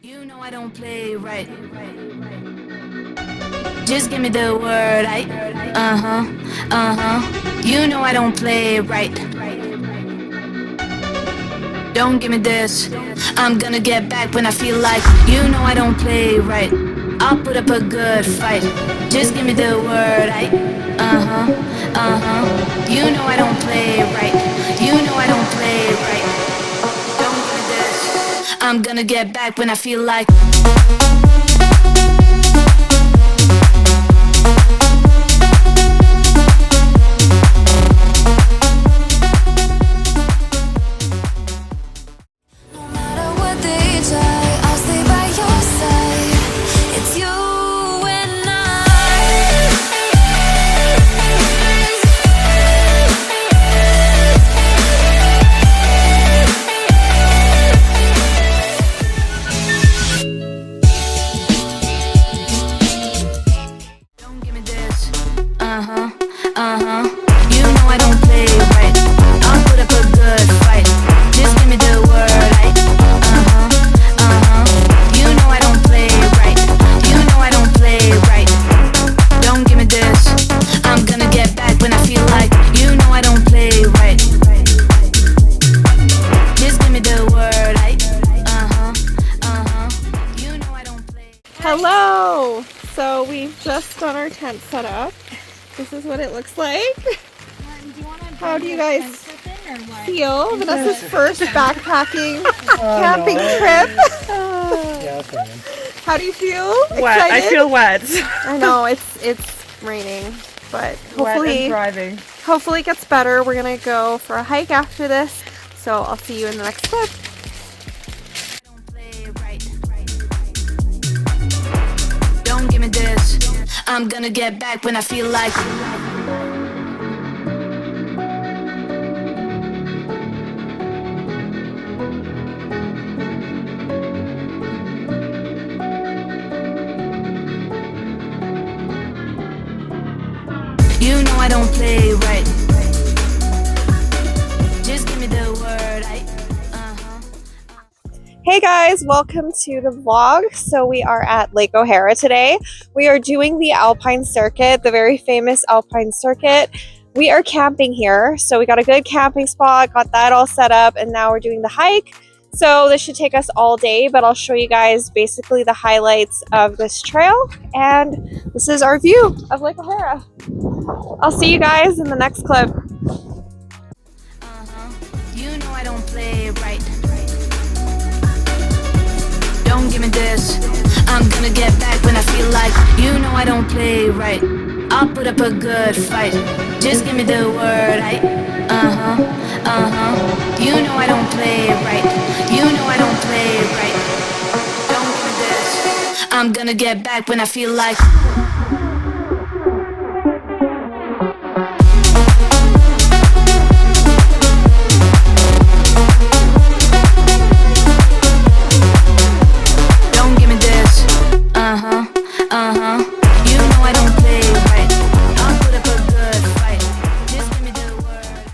You know I don't play right. Just give me the word. You know I don't play right. Don't give me this. I'm gonna get back when I feel like. You know I don't play right. I'll put up a good fight. Just give me the word. You know I don't play right. You know I don't play right. Don't give me this. I'm gonna get back when I feel like. You know I don't play right. I'll put up a good fight. Just give me the word. You know I don't play right. You know I don't play right. Don't give me this. I'm gonna get back when I feel like. You know I don't play right. Just give me the word. You know I don't play. Hello! So we've just done our tent setup. This is what it looks like. How do you guys feel? Vanessa's first backpacking camping trip. How do you feel? Wet. Excited? I feel wet. I know it's raining, but Wet and driving. hopefully it gets better. We're gonna go for a hike after this, so I'll see you in the next clip. Don't give me this. I'm gonna get back when I feel like. You know I don't play right. Just give me the word. Hey guys, welcome to the vlog. So we are at Lake O'Hara today. We are doing the Alpine Circuit, the very famous Alpine Circuit. We are camping here, so we got a good camping spot, got that all set up, and now we're doing the hike. So this should take us all day, but I'll show you guys basically the highlights of this trail, and this is our view of Lake O'Hara. I'll see you guys in the next clip. You know I don't play right. Don't give me this. I'm gonna get back when I feel like. You know I don't play right. I'll put up a good fight. Just give me the word. You know I don't play right. You know I don't play right. Don't give me this. I'm gonna get back when I feel like. You know I don't play right. I'll put up a good fight. Just give me the word.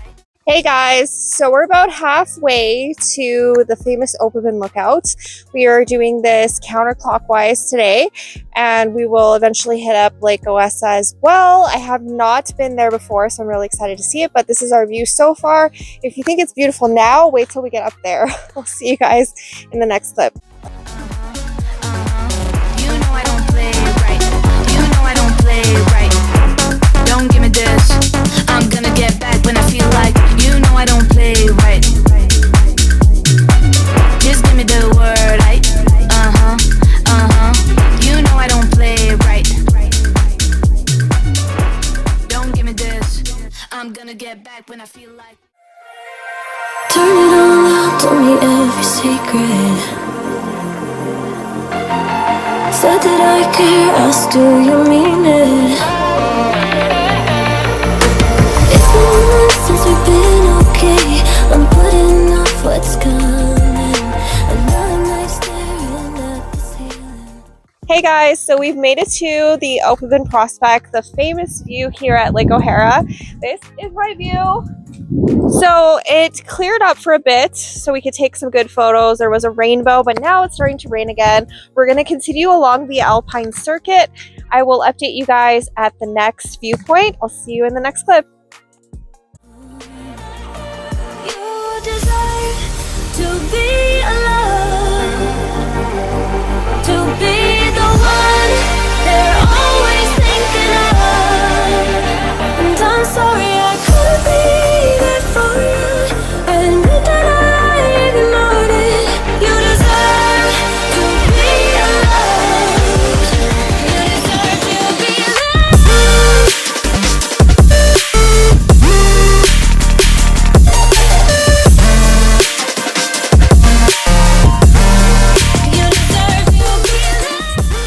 Hey guys, so we're about halfway to the famous Opabin Lookout. We are doing this counterclockwise today, and we will eventually hit up Lake Oessa as well. I have not been there before, so I'm really excited to see it, but this is our view so far. If you think it's beautiful now, wait till we get up there. We'll see you guys in the next clip. You know I don't play right. You know I don't play right. Don't give me this. I'm gonna get back when I feel like. You know I don't play right. Just give me the word. You know I don't play right. Don't give me this. I'm gonna get back when I feel like. Turn it all out, told me every secret. Said that I care, asked do you mean it? It's been months since we've been okay. I'm putting off what's coming. Another night staring at the ceiling. Hey guys, so we've made it to the Opabin Prospect, the famous view here at Lake O'Hara. This is my view. So it cleared up for a bit so we could take some good photos. There was a rainbow, but now it's starting to rain again. We're going to continue along the Alpine Circuit. I will update you guys at the next viewpoint. I'll see you in the next clip. You deserve to be alone, to be the one they're always thinking of. And I'm sorry I couldn't be there for you. Admit that I ignored it. You deserve to be alone. You deserve to be alone. You deserve to be alone.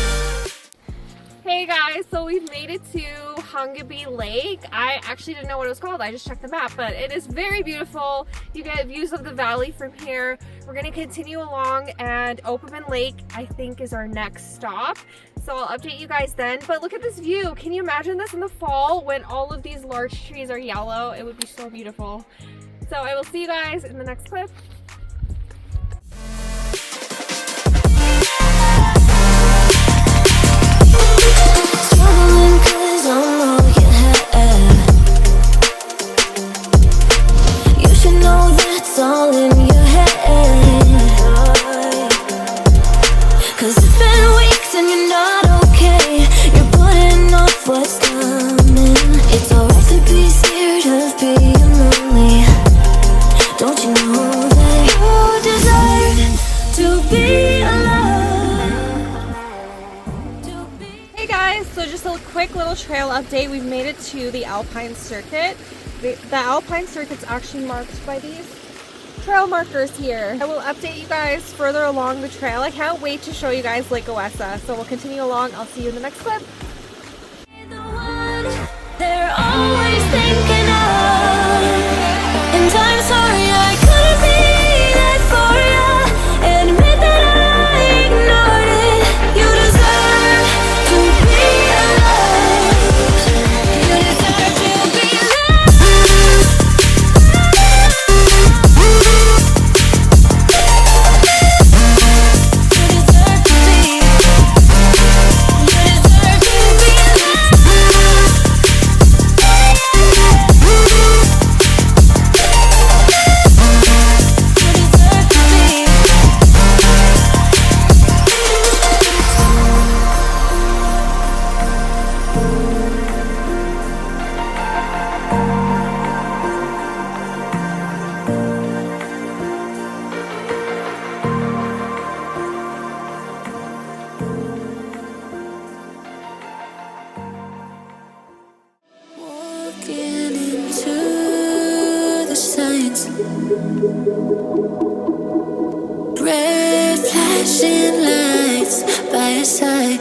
Hey guys, so we've made it to Hungabee Lake. I actually didn't know what it was called. I just checked the map, but it is very beautiful. You get views of the valley from here. We're going to continue along, and Opaman Lake, I think, is our next stop. So I'll update you guys then. But look at this view. Can you imagine this in the fall when all of these large trees are yellow? It would be so beautiful. So I will see you guys in the next clip. Struggling 'cause I'm all you had. You should know that's all in your head. 'Cause it's been weeks and you're not okay. You're putting off what's coming. It's alright to be scared of being lonely. Don't you know that you deserve to be alone? To be Hey guys, so just a quick little trail update. We've made it to the Alpine Circuit. The Alpine Circuit's actually marked by these trail markers here. I will update you guys further along the trail. I can't wait to show you guys Lake Owessa. So we'll continue along. I'll see you in the next clip. the one they're always thinking of. And I'm sorry I couldn't be there for you. Admit that I ignored it. You deserve to be alone. You deserve to be alone. You deserve to be. You deserve to be alone. Walking into the signs, red flashing lights by your side.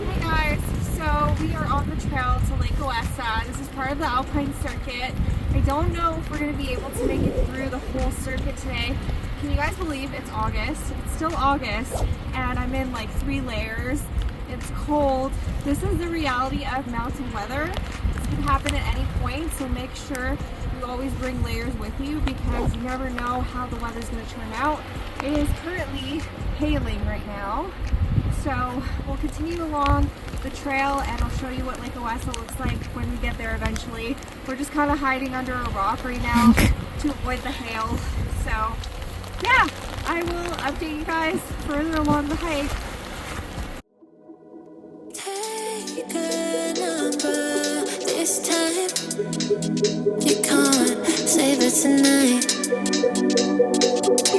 Hey guys, so we are on the trail to Lake Owessa. This is part of the Alpine Circuit. I don't know if we're going to be able to make it through the whole circuit today. Can you guys believe it's August? It's still August, and I'm in like 3 layers. It's cold. This is the reality of mountain weather. This can happen at any point, so make sure you always bring layers with you because you never know how the weather's going to turn out. It is currently hailing right now. So we'll continue along the trail and I'll show you what Lake Owessa looks like when we get there eventually. We're just kind of hiding under a rock right now to avoid the hail. So yeah, I will update you guys further along the hike. Take a number this time. You can't save it tonight.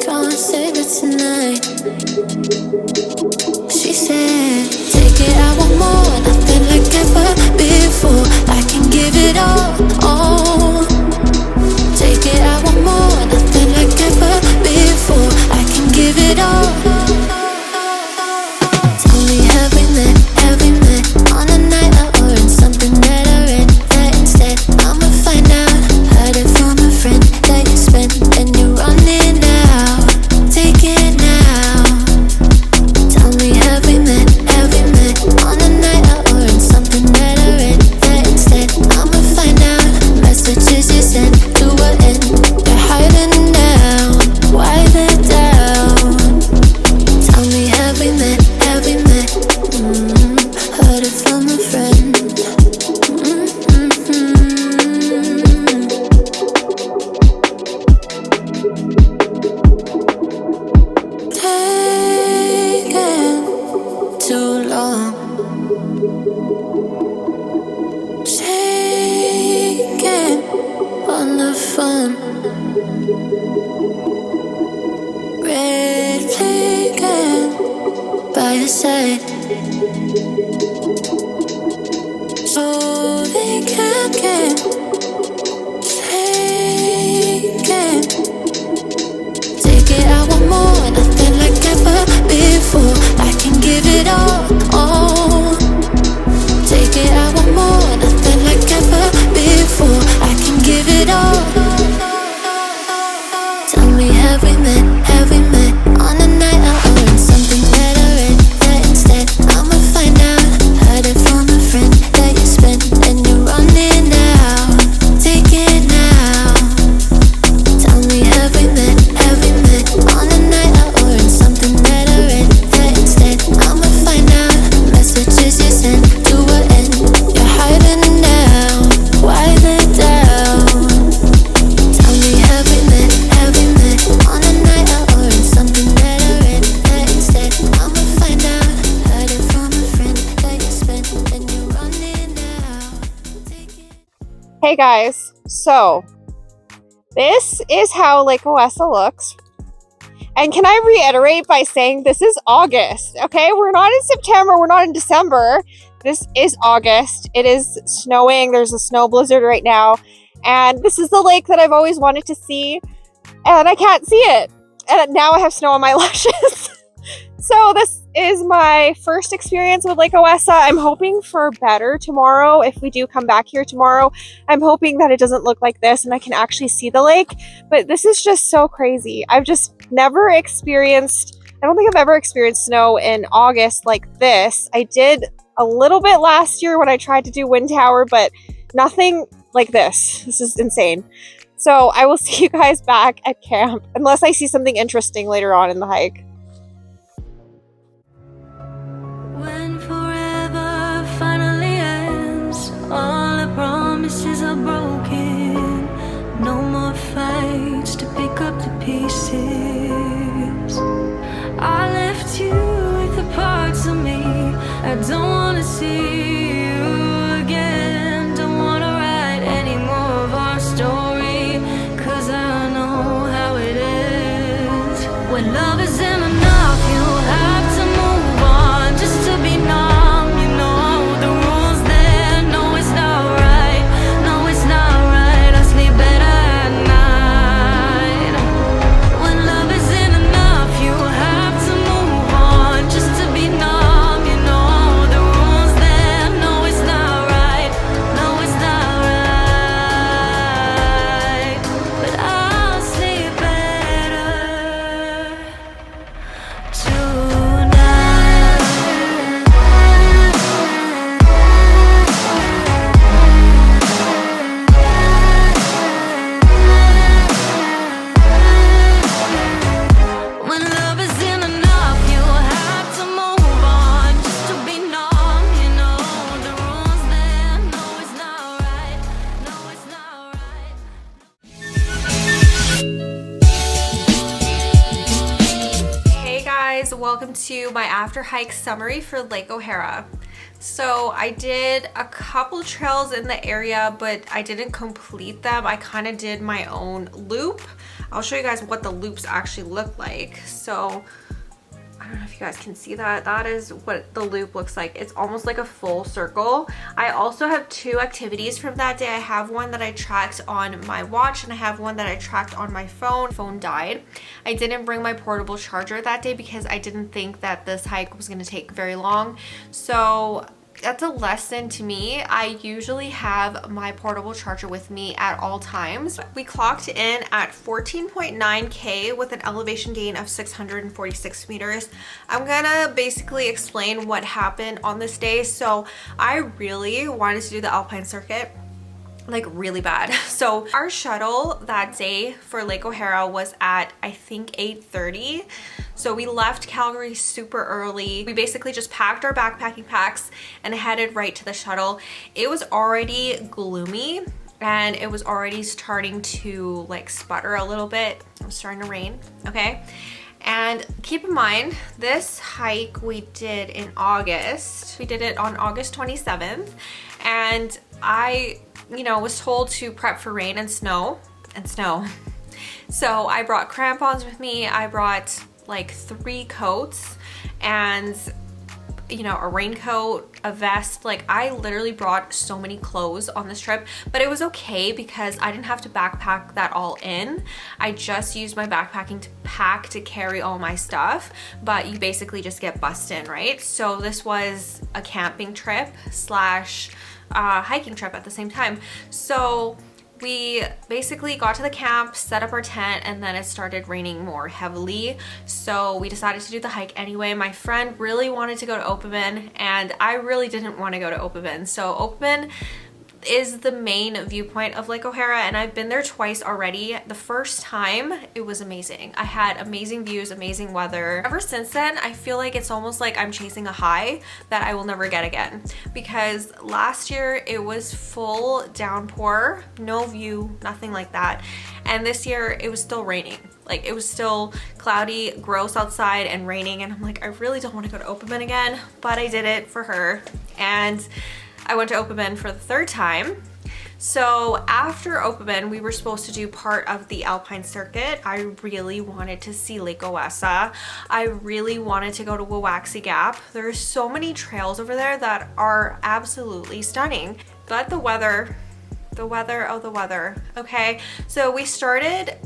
Can't save it tonight. She said, take it, I want more. Nothing like ever before. I can give it all. Take it, I want more. Nothing like ever before. I can give it all. Tell me, have we met on a night out or in something that I read? That instead, I'ma find out. Heard it from a friend that you spent and you're running out. Take it now. Shaking on the phone, red flagging by your side, so they can't get taken. Take it, I want more, nothing like ever before. I can give it all. Take it, I want more, nothing like ever before. I can give it all. Tell me, have we met on a night out or in something better? That instead I'ma find out. Heard it from a friend that you spent and you're running now. Take it now. Tell me, have we met on a night out or in something better? That instead I'ma find out. Messages you sent to an end. You're hiding now. Why the doubt? Tell me, have we met on a night out or in something better? That instead I'ma find out. Heard it from a friend that you spent and you're running now. Take it. Hey guys, so this is how Lake Owessa looks. And can I reiterate by saying this is August, okay? We're not in September, we're not in December. This is August. It is snowing. There's a snow blizzard right now. And this is the lake that I've always wanted to see. And I can't see it. And now I have snow on my lashes. So this is my first experience with Lake Owessa. I'm hoping for better tomorrow. If we do come back here tomorrow, I'm hoping that it doesn't look like this and I can actually see the lake. But this is just so crazy. I've just never experienced, I don't think I've ever experienced snow in August like this. I did a little bit last year when I tried to do Wind Tower, but nothing like this. This is insane. So I will see you guys back at camp unless I see something interesting later on in the hike. When forever finally ends, all the promises are broken. No more fights to pick up the pieces. I left you with the parts of me I don't wanna see you again. Don't wanna write any more of our story, 'cause I know how it is. When love isn't enough, you have to move on just to be numb. You know the rules there. No, it's not right. No, it's not right. I sleep better at night. When love isn't enough, you have to move on just to be numb. You know the rules there. No, it's not right. No, it's not right. But I'll sleep better when love isn't enough, you have to move on just to be numb. You know the rules there. No, it's not right. No, it's not right. Hey guys, welcome to my after hike summary for Lake O'Hara. So I did a couple trails in the area, but I didn't complete them. I kind of did my own loop. I'll show you guys what the loops actually look like. So I don't know if you guys can see that. That is what the loop looks like. It's almost like a full circle. I also have two activities from that day. I have one that I tracked on my watch and I have one that I tracked on my phone. Phone died. I didn't bring my portable charger that day because I didn't think that this hike was going to take very long. So that's a lesson to me. I usually have my portable charger with me at all times. We clocked in at 14.9K with an elevation gain of 646 meters. I'm gonna basically explain what happened on this day. So I really wanted to do the Alpine circuit, like really bad. So our shuttle that day for Lake O'Hara was at I think 8:30. So we left Calgary super early. We basically just packed our backpacking packs and headed right to the shuttle. It was already gloomy and it was already starting to like sputter a little bit. It was starting to rain, okay? And keep in mind, this hike we did in August. We did it on August 27th. And I, was told to prep for rain and snow. So I brought crampons with me. I brought like 3 coats and a raincoat, a vest. Like, I literally brought so many clothes on this trip, but it was okay because I didn't have to backpack that all in. I just used my backpacking to pack to carry all my stuff, but you basically just get bussed in, right? So this was a camping trip slash hiking trip at the same time. So we basically got to the camp, set up our tent, and then it started raining more heavily. So we decided to do the hike anyway. My friend really wanted to go to Oppiman, and I really didn't want to go to Oppiman. So Oppiman is the main viewpoint of Lake O'Hara, and I've been there twice already. The first time, it was amazing. I had amazing views, amazing weather. Ever since then, I feel like it's almost like I'm chasing a high that I will never get again, because last year it was full downpour, no view, nothing like that. And this year it was still raining. Like, it was still cloudy, gross outside and raining, and I'm like, I really don't want to go to Oppiman again, but I did it for her. And I went to Oppiman for the 3rd time. So after Oppiman, we were supposed to do part of the Alpine Circuit. I really wanted to see Lake Owassa. I really wanted to go to Wawaxi Gap. There's so many trails over there that are absolutely stunning. But the weather, okay? So we started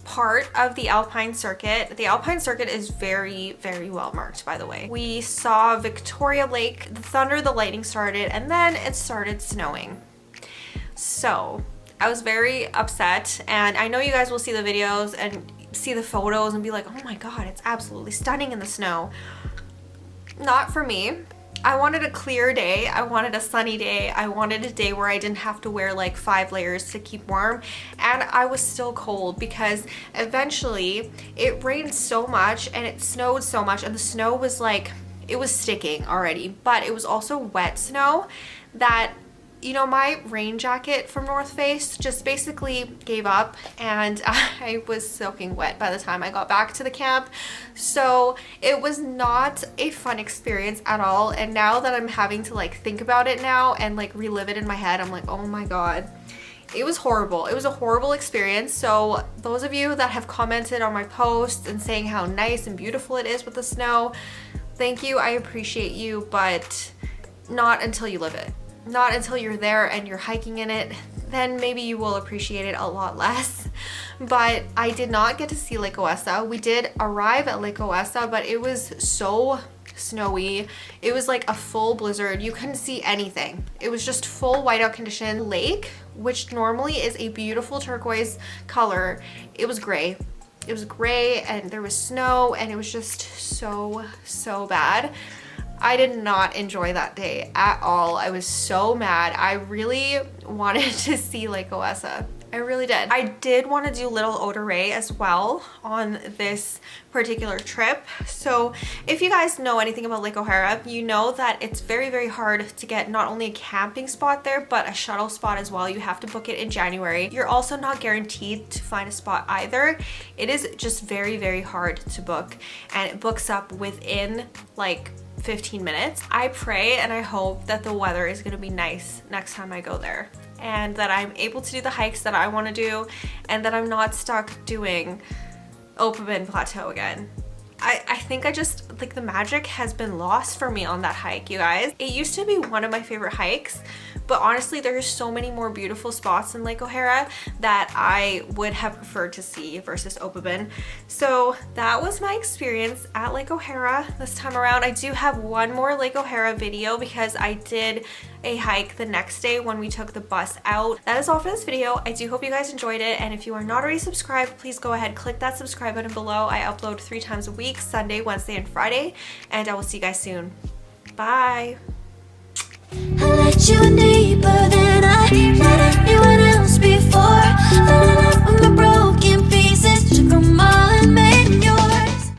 part of the Alpine Circuit. The Alpine Circuit is very, very well marked, by the way. We saw Victoria Lake, the thunder, the lightning started, and then it started snowing. So I was very upset, and I know you guys will see the videos and see the photos and be like, oh my god, it's absolutely stunning in the snow. Not for me. I wanted a clear day. I wanted a sunny day. I wanted a day where I didn't have to wear like 5 layers to keep warm. And I was still cold because eventually it rained so much and it snowed so much, and the snow was like, it was sticking already, but it was also wet snow that, my rain jacket from North Face just basically gave up, and I was soaking wet by the time I got back to the camp. So it was not a fun experience at all. And now that I'm having to like think about it now and like relive it in my head, I'm like, oh my god, it was horrible. It was a horrible experience. So those of you that have commented on my posts and saying how nice and beautiful it is with the snow, thank you. I appreciate you, but not until you live it. Not until you're there and you're hiking in it. Then maybe you will appreciate it a lot less. But I did not get to see Lake Owassa. We did arrive at Lake Owassa, but it was so snowy. It was like a full blizzard. You couldn't see anything. It was just full whiteout condition. Lake, which normally is a beautiful turquoise color, it was gray. It was gray, and there was snow, and it was just so bad. I did not enjoy that day at all. I was so mad. I really wanted to see Lake Owassa. I really did. I did want to do Little Otaray as well on this particular trip. So if you guys know anything about Lake O'Hara, you know that it's very, very hard to get not only a camping spot there, but a shuttle spot as well. You have to book it in January. You're also not guaranteed to find a spot either. It is just very, very hard to book, and it books up within like 15 minutes. I pray and I hope that the weather is going to be nice next time I go there, and that I'm able to do the hikes that I want to do, and that I'm not stuck doing Oppiman Plateau again. I think I just, like, the magic has been lost for me on that hike, you guys. It used to be one of my favorite hikes, but honestly, there's so many more beautiful spots in Lake O'Hara that I would have preferred to see versus Oppiman. So that was my experience at Lake O'Hara this time around. I do have one more Lake O'Hara video because I did a hike the next day when we took the bus out. That is all for this video. I do hope you guys enjoyed it, and if you are not already subscribed, please go ahead, click that subscribe button below. I upload 3 times a week, Sunday, Wednesday, and Friday, and I will see you guys soon. Bye. I let you in deeper than I let anyone else before.